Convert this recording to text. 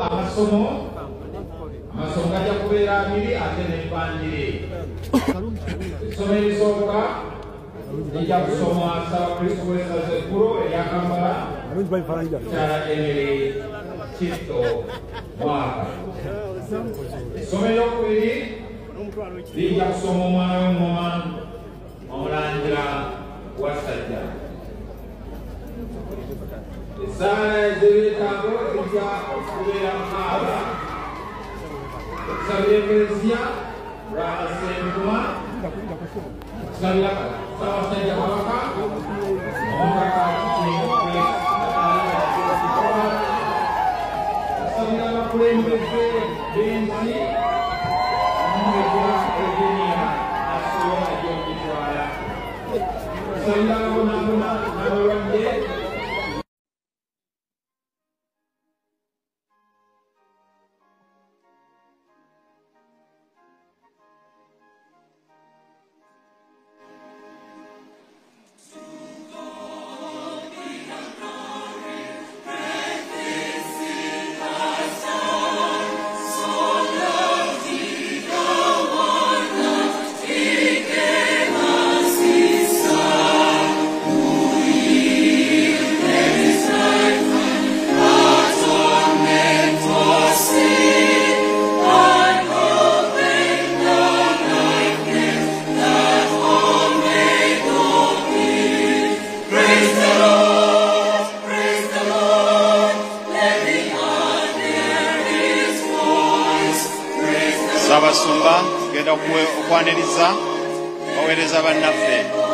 amasomo gajja kubeera abiri ate n'ebbanjiri. Essomero erisooka lijja kusoma Ssaabakristo w'essaza ekkulu erya Kampala Mukyala Emily Kitto Mwaka. Essomero eryokubiri lijja kusoma omwana w'engoma Omulangira Wasajja. Essaala ez'ebyetaago zijja okubeera mukaaga. Okusabira Eklezia Brother Ssenkuma, okusabira Ssaabasajja Kabaka, Omutaka okusabira abakulembeze b'ensi, Omumbejja Eugenia Asuwa egy'okutwala, okusabira abonaabona n'abalwadde. Ssaabasumba genda okwaniriza baweereza bannaffe.